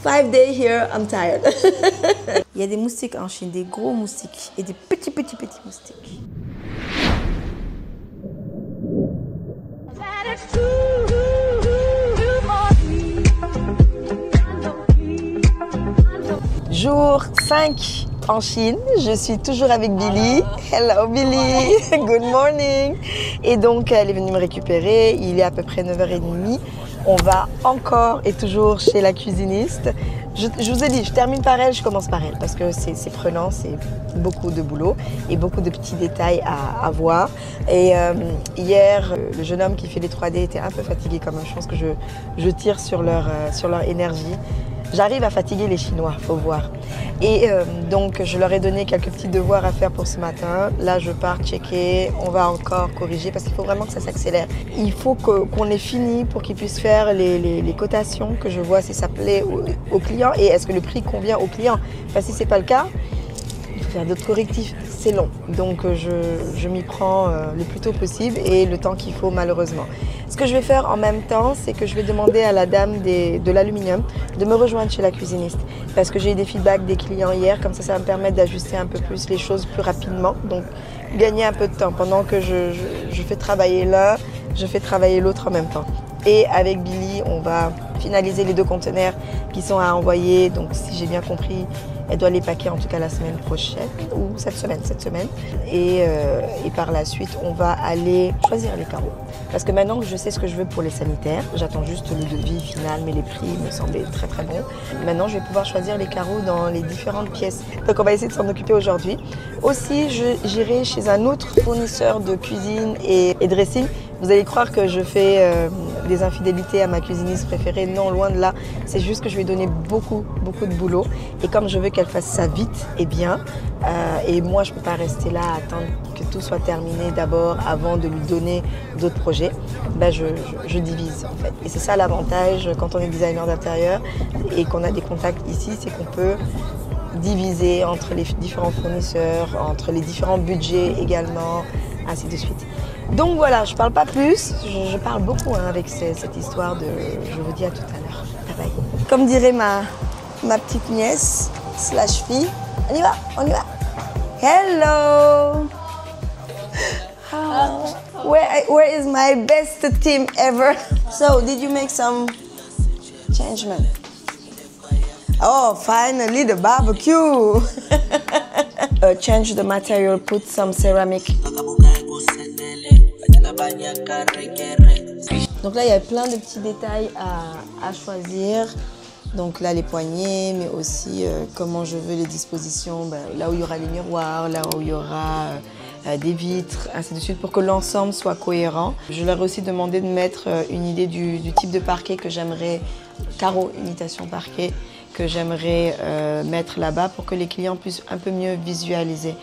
5 days here, I'm tired. Il y a des moustiques en Chine, des gros moustiques et des petits moustiques. Jour 5 en Chine, je suis toujours avec Billy. Hello Billy, good morning. Et donc elle est venue me récupérer, il est à peu près 9h30. On va encore et toujours chez la cuisiniste. Je vous ai dit, je termine par elle, je commence par elle parce que c'est prenant, c'est beaucoup de boulot et beaucoup de petits détails à voir. Et hier, le jeune homme qui fait les 3D était un peu fatigué quand même. Je pense que je tire sur leur énergie. J'arrive à fatiguer les Chinois, faut voir. Et donc, je leur ai donné quelques petits devoirs à faire pour ce matin. Là, je pars checker, on va encore corriger parce qu'il faut vraiment que ça s'accélère. Il faut qu'on ait fini pour qu'ils puissent faire les cotations, que je vois si ça plaît aux clients et est-ce que le prix convient aux clients. Parce que si ce n'est pas le cas, il faut faire d'autres correctifs. C'est long, donc je m'y prends le plus tôt possible et le temps qu'il faut malheureusement. Ce que je vais faire en même temps, c'est que je vais demander à la dame de l'aluminium de me rejoindre chez la cuisiniste parce que j'ai eu des feedbacks des clients hier, comme ça va me permettre d'ajuster un peu plus les choses plus rapidement, donc gagner un peu de temps. Pendant que je fais travailler l'un, je fais travailler l'autre en même temps. Et avec Billy, on va finaliser les 2 conteneurs qui sont à envoyer, donc si j'ai bien compris, elle doit les paquer en tout cas la semaine prochaine, ou cette semaine. Et par la suite, on va aller choisir les carreaux. Parce que maintenant que je sais ce que je veux pour les sanitaires, j'attends juste le devis final, mais les prix me semblaient très très bons. Maintenant, je vais pouvoir choisir les carreaux dans les différentes pièces. Donc on va essayer de s'en occuper aujourd'hui. Aussi, j'irai chez un autre fournisseur de cuisine et dressing. Vous allez croire que je fais des infidélités à ma cuisiniste préférée. Non, loin de là. C'est juste que je lui ai donné beaucoup de boulot. Et comme je veux qu'elle fasse ça vite et bien, et moi je ne peux pas rester là à attendre que tout soit terminé d'abord avant de lui donner d'autres projets, ben je divise en fait. Et c'est ça l'avantage quand on est designer d'intérieur et qu'on a des contacts ici, c'est qu'on peut diviser entre les différents fournisseurs, entre les différents budgets également, ainsi de suite. Donc voilà, je parle pas plus, je parle beaucoup avec cette histoire de je vous dis à tout à l'heure. Bye bye. Comme dirait ma petite nièce / fille, on y va. Hello. Where is my best team ever? So, did you make some changement? Oh, finally the barbecue. Change the material, put some ceramic. Donc là, il y a plein de petits détails à choisir. Donc là, les poignées, mais aussi comment je veux les dispositions, là où il y aura les miroirs, là où il y aura des vitres, ainsi de suite, pour que l'ensemble soit cohérent. Je leur ai aussi demandé de mettre une idée du type de parquet que j'aimerais, carreau imitation parquet, que j'aimerais mettre là-bas pour que les clients puissent un peu mieux visualiser.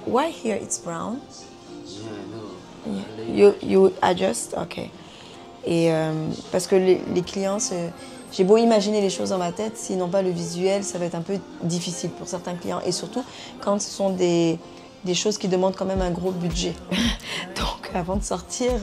Why here it's brown? Yeah, you adjust? Ok. Et parce que les clients, j'ai beau imaginer les choses dans ma tête, s'ils n'ont pas le visuel, ça va être un peu difficile pour certains clients. Et surtout quand ce sont des choses qui demandent quand même un gros budget. Donc avant de sortir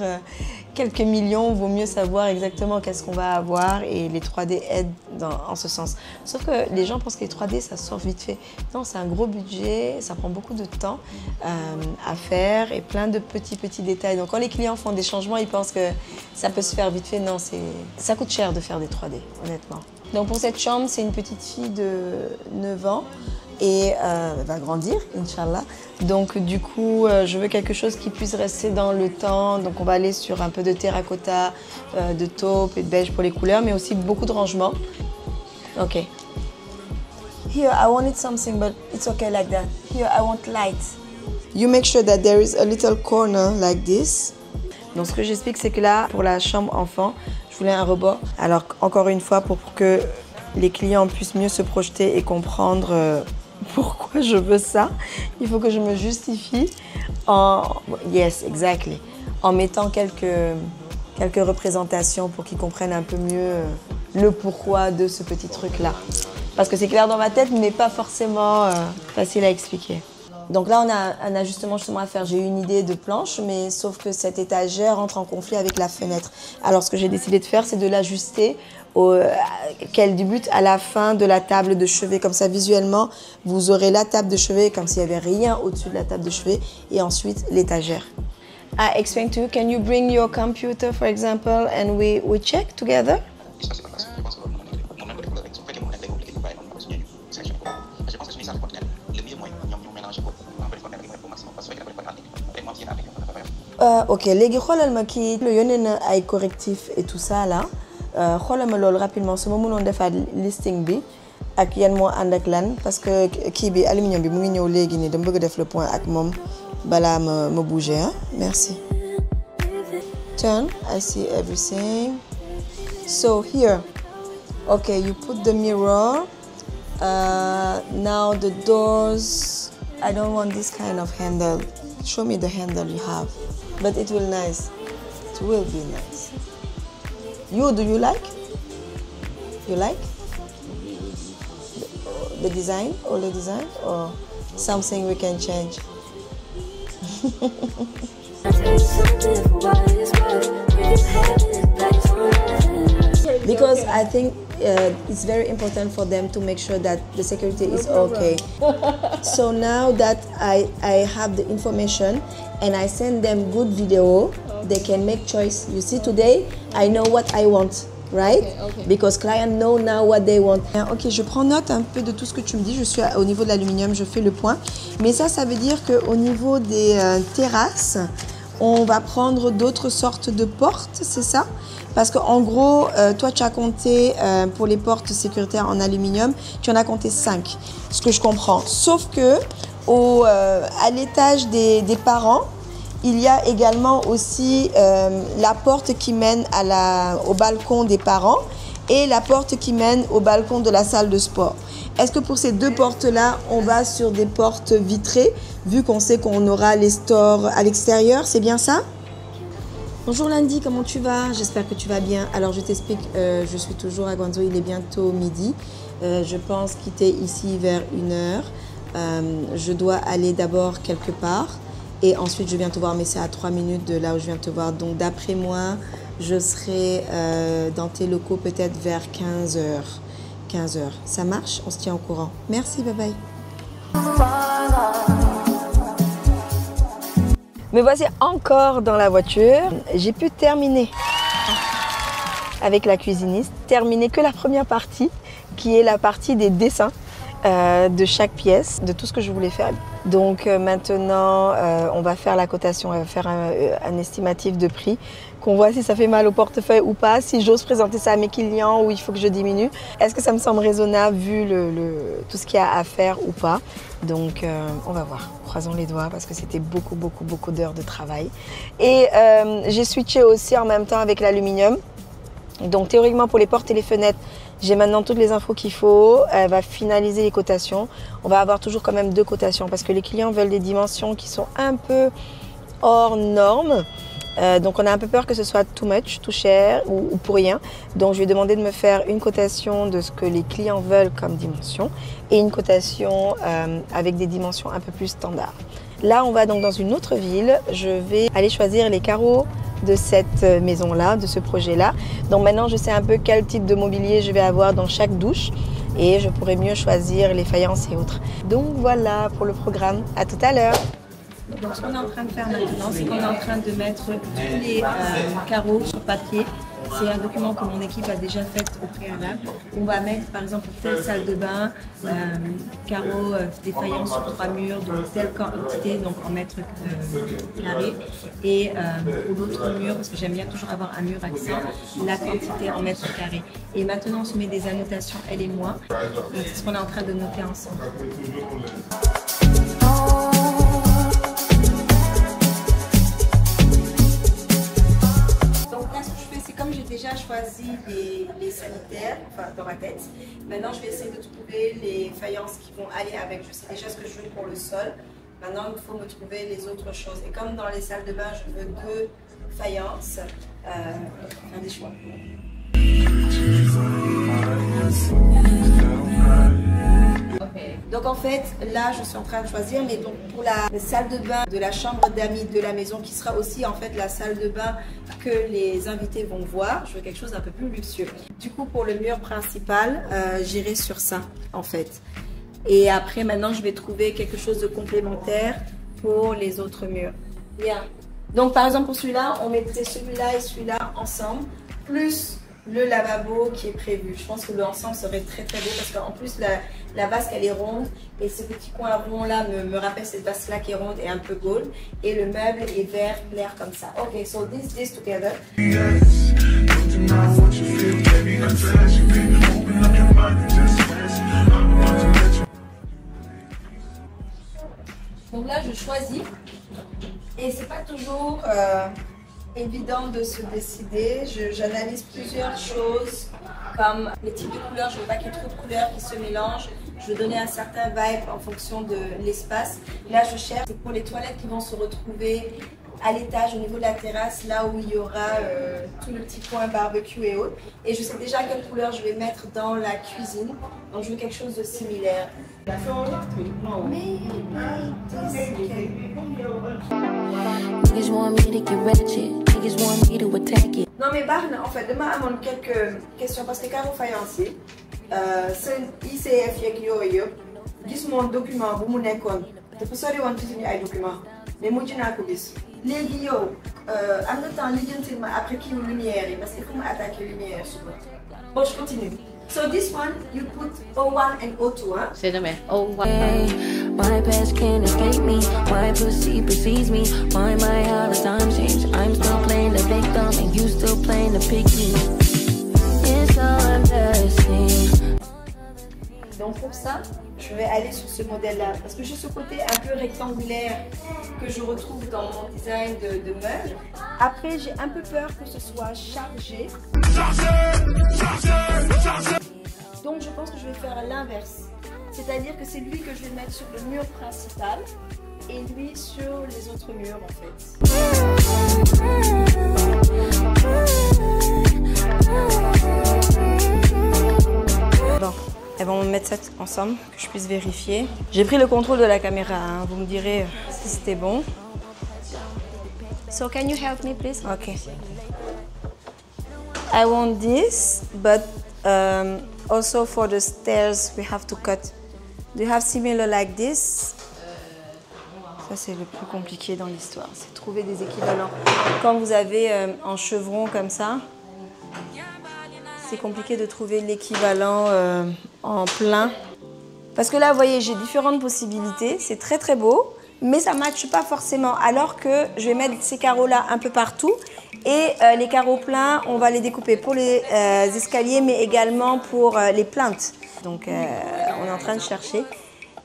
quelques millions, il vaut mieux savoir exactement qu'est-ce qu'on va avoir et les 3D aident en ce sens. Sauf que les gens pensent que les 3D, ça sort vite fait. Non, c'est un gros budget, ça prend beaucoup de temps à faire et plein de petits détails. Donc quand les clients font des changements, ils pensent que ça peut se faire vite fait. Non, ça coûte cher de faire des 3D, honnêtement. Donc pour cette chambre, c'est une petite fille de 9 ans. Et elle va grandir, Inch'Allah. Donc du coup, je veux quelque chose qui puisse rester dans le temps. Donc on va aller sur un peu de terracotta, de taupe et de beige pour les couleurs, mais aussi beaucoup de rangements. Ok. Here, I wanted something, but it's okay like that. Here, I want light. You make sure that there is a little corner like this. Donc ce que j'explique, c'est que là, pour la chambre enfant, je voulais un rebord. Alors encore une fois, pour que les clients puissent mieux se projeter et comprendre pourquoi je veux ça, il faut que je me justifie yes, exactly, en mettant quelques représentations pour qu'ils comprennent un peu mieux le pourquoi de ce petit truc-là. Parce que c'est clair dans ma tête, mais pas forcément facile à expliquer. Donc là, on a un ajustement justement à faire. J'ai eu une idée de planche, mais sauf que cette étagère entre en conflit avec la fenêtre. Alors ce que j'ai décidé de faire, c'est de l'ajuster qu'elle débute à la fin de la table de chevet. Comme ça, visuellement, vous aurez la table de chevet comme s'il n'y avait rien au-dessus de la table de chevet et ensuite l'étagère. I explain to you, can you bring your computer, for example, and we check together? Ok, léegi xoolal ma kii yónnee na ay correctifs et tout ça là xoolal ma loolu rapidement su ma mënoon defaat listing bi ak yan moo ànd ak lan parce que kii bi aluminium bi mu ngi ñëw léegi nii dama bëgg def le point ak moom balaa ma bouger hein. Merci. Turn, I see everything. So here, okay, you put the mirror. Now the doors. I don't want this kind of handle. Show me the handle you have. But it will nice. It will be nice. Do you like? You like? The design? All the design? Or something we can change? Because I think it's very important for them to make sure that the security is okay. So now that I have the information and I send them good video, they can make choice. You see, today I know what I want, right? Okay. Because clients know now what they want. Ok, je prends note un peu de tout ce que tu me dis. Je suis au niveau de l'aluminium, je fais le point. Mais ça veut dire qu'au niveau des terrasses, on va prendre d'autres sortes de portes, c'est ça? Parce qu'en gros, toi, tu as compté pour les portes sécuritaires en aluminium, tu en as compté 5, ce que je comprends. Sauf que à l'étage des parents, il y a également aussi la porte qui mène au balcon des parents et la porte qui mène au balcon de la salle de sport. Est-ce que pour ces deux portes-là, on va sur des portes vitrées, vu qu'on sait qu'on aura les stores à l'extérieur, c'est bien ça? Bonjour Lundi, comment tu vas? J'espère que tu vas bien. Alors je t'explique, je suis toujours à Guangzhou, il est bientôt midi. Je pense quitter ici vers 1h. Je dois aller d'abord quelque part et ensuite je viens te voir, mais c'est à 3 minutes de là où je viens te voir. Donc d'après moi, je serai dans tes locaux peut-être vers 15h. 15h. Ça marche? On se tient au courant. Merci, bye bye. Me voici encore dans la voiture. J'ai pu terminer avec la cuisiniste, terminer que la première partie, qui est la partie des dessins de chaque pièce, de tout ce que je voulais faire. Donc maintenant, on va faire la cotation, on va faire un estimatif de prix, qu'on voit si ça fait mal au portefeuille ou pas, si j'ose présenter ça à mes clients ou il faut que je diminue. Est-ce que ça me semble raisonnable vu tout ce qu'il y a à faire ou pas? Donc on va voir, croisons les doigts parce que c'était beaucoup d'heures de travail. Et j'ai switché aussi en même temps avec l'aluminium. Donc théoriquement pour les portes et les fenêtres, j'ai maintenant toutes les infos qu'il faut. Elle va finaliser les cotations. On va avoir toujours quand même 2 cotations parce que les clients veulent des dimensions qui sont un peu hors normes. Donc on a un peu peur que ce soit too much, too cher ou pour rien. Donc je lui ai demandé de me faire une cotation de ce que les clients veulent comme dimension et une cotation avec des dimensions un peu plus standards. Là on va donc dans une autre ville. Je vais aller choisir les carreaux de cette maison-là, de ce projet-là. Donc maintenant je sais un peu quel type de mobilier je vais avoir dans chaque douche et je pourrai mieux choisir les faïences et autres. Donc voilà pour le programme. À tout à l'heure. Donc ce qu'on est en train de faire maintenant, c'est qu'on est en train de mettre tous les carreaux sur papier. C'est un document que mon équipe a déjà fait au préalable. On va mettre par exemple pour telle salle de bain, carreaux, des faïences sur 3 murs, donc telle quantité, donc en mètres carrés. Et pour l'autre mur, parce que j'aime bien toujours avoir un mur accent, la quantité en mètres carrés. Et maintenant on se met des annotations, elle et moi. Donc c'est ce qu'on est en train de noter ensemble. Comme j'ai déjà choisi les sanitaires, enfin dans ma tête, maintenant je vais essayer de trouver les faïences qui vont aller avec. Je sais déjà ce que je veux pour le sol. Maintenant il faut me trouver les autres choses. Et comme dans les salles de bain, je veux 2 faïences, faire des choix. Donc Donc en fait, là, je suis en train de choisir, mais donc pour la salle de bain de la chambre d'amis de la maison, qui sera aussi en fait la salle de bain que les invités vont voir, je veux quelque chose d'un peu plus luxueux. Du coup, pour le mur principal, j'irai sur ça en fait. Et après, maintenant, je vais trouver quelque chose de complémentaire pour les autres murs. Bien. Donc par exemple, pour celui-là, on mettrait celui-là et celui-là ensemble, plus le lavabo qui est prévu. Je pense que l'ensemble serait très très beau parce qu'en plus la vasque elle est ronde et ce petit coin rond là me rappelle cette vasque là qui est ronde et un peu gold, et le meuble est vert clair comme ça. Ok, so this together. Donc là je choisis et c'est pas toujours évident de se décider. J'analyse plusieurs choses comme les types de couleurs. Je ne veux pas qu'il y ait trop de couleurs qui se mélangent. Je veux donner un certain vibe en fonction de l'espace. Là, je cherche pour les toilettes qui vont se retrouver à l'étage au niveau de la terrasse, là où il y aura tout le petit coin barbecue et autres. Et je sais déjà quelle couleur je vais mettre dans la cuisine. Donc je veux quelque chose de similaire. Non mais Barne, en fait, demain on a quelques questions parce que carreaux faïenciers, c'est ICF yeeg yooyu gis mon document bu mu nekkoon dafa sori woon ci suñu ay document mais mujj naa ko gis. Léegi yow am na temps lijjantil ma après kii lumière yi parce que fu mu attaquer lumière suba. Bon, je continue. So this one, you put O1 and O2, huh? C'est dommage. O1. My past can't escape me. My pussy precedes me. Why my how the time change? I'm still playing the victim and you still playing the picky. It's all embarrassing. Donc pour ça, je vais aller sur ce modèle-là parce que j'ai ce côté un peu rectangulaire que je retrouve dans mon design de meubles. Après, j'ai un peu peur que ce soit chargé. Donc je pense que je vais faire l'inverse. C'est-à-dire que c'est lui que je vais mettre sur le mur principal et lui sur les autres murs en fait. Bon, elles vont mettre ça ensemble, que je puisse vérifier. J'ai pris le contrôle de la caméra, hein. Vous me direz si c'était bon. So can you help me please? Okay. I want this, but also for the stairs we have to cut. Do you have similar like this? Ça c'est le plus compliqué dans l'histoire, c'est trouver des équivalents. Quand vous avez en chevron comme ça, c'est compliqué de trouver l'équivalent en plein. Parce que là, vous voyez, j'ai différentes possibilités, c'est très très beau, mais ça ne matche pas forcément. Alors que je vais mettre ces carreaux-là un peu partout. Et les carreaux pleins, on va les découper pour les escaliers, mais également pour les plinthes. Donc, on est en train de chercher.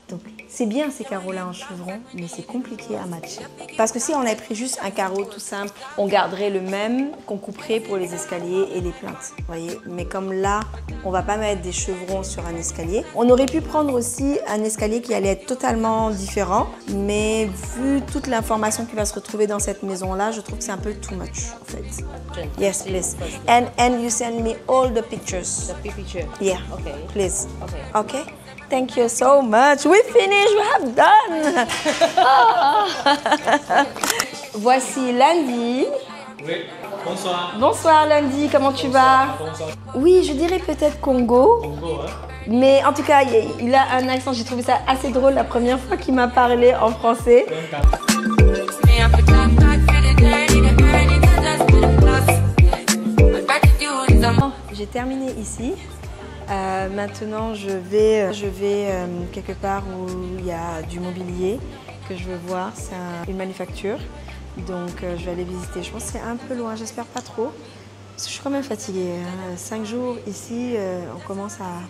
Donc, c'est bien ces carreaux-là en chevron, mais c'est compliqué à matcher. Parce que si on avait pris juste un carreau tout simple, on garderait le même qu'on couperait pour les escaliers et les plinthes. Voyez. Mais comme là, on ne va pas mettre des chevrons sur un escalier. On aurait pu prendre aussi un escalier qui allait être totalement différent. Mais vu toute l'information qui va se retrouver dans cette maison-là, je trouve que c'est un peu too much, en fait. Yes, please. And you send me all the pictures. The picture. Yeah. Okay. Please. Okay. Okay? Thank you so much. We finished. We have done. Voici Lundi. Oui, bonsoir. Bonsoir Lundi, comment tu vas? Bonsoir. Oui, je dirais peut-être Congo. Congo, hein? Mais en tout cas, il a un accent. J'ai trouvé ça assez drôle la première fois qu'il m'a parlé en français. J'ai terminé ici. Maintenant, je vais quelque part où il y a du mobilier que je veux voir. C'est une manufacture, donc je vais aller visiter. Je pense que c'est un peu loin, j'espère pas trop. Parce que je suis quand même fatiguée. 5 jours ici, on commence à...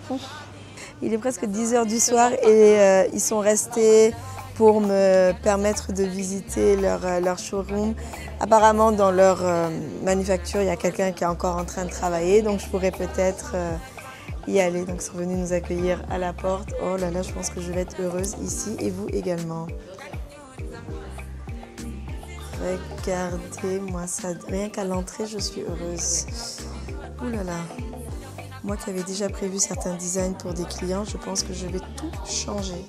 Il est presque 10 h du soir et ils sont restés pour me permettre de visiter leur showroom. Apparemment, dans leur manufacture, il y a quelqu'un qui est encore en train de travailler, donc je pourrais peut-être y aller. Donc, ils sont venus nous accueillir à la porte. Oh là là, je pense que je vais être heureuse ici et vous également. Regardez-moi ça. Rien qu'à l'entrée, je suis heureuse. Ouh là là. Moi qui avais déjà prévu certains designs pour des clients, je pense que je vais tout changer.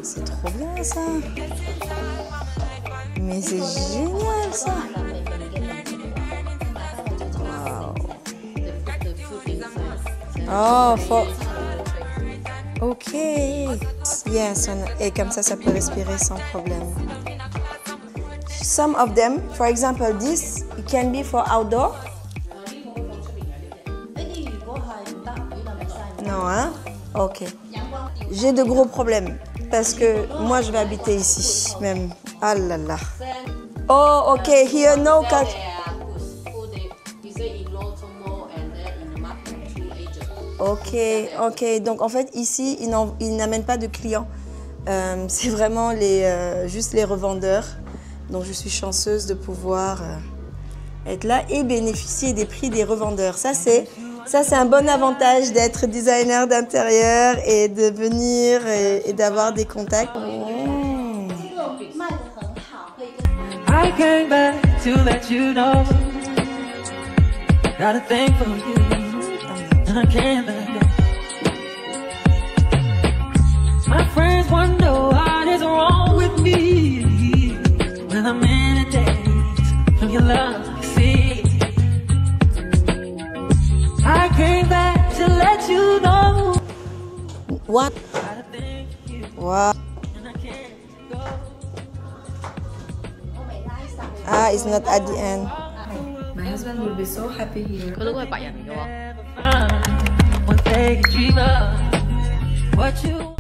C'est trop bien ça. Mais c'est génial ça. Wow. Oh, ok. Yes, et comme ça peut respirer sans problème. Some of them, for example, this it can be for outdoor. Non, hein? Ok. J'ai de gros problèmes parce que moi je vais habiter ici même. Ah là là. Oh, ok. Here no cut. Ok. Donc en fait ici ils n'amènent pas de clients. C'est vraiment juste les revendeurs. Donc je suis chanceuse de pouvoir être là et bénéficier des prix des revendeurs. Ça c'est un bon avantage d'être designer d'intérieur et de venir et d'avoir des contacts. I came back to let you know got a thing for you and I can't let go. My friends wonder what is wrong with me when I'm in a daze from your love, see. I came back to let you know. What? Wow. Ah, it's not at the end. My husband will be so happy here. 佢都係白人嚟嘅喎。 One day you dream of what you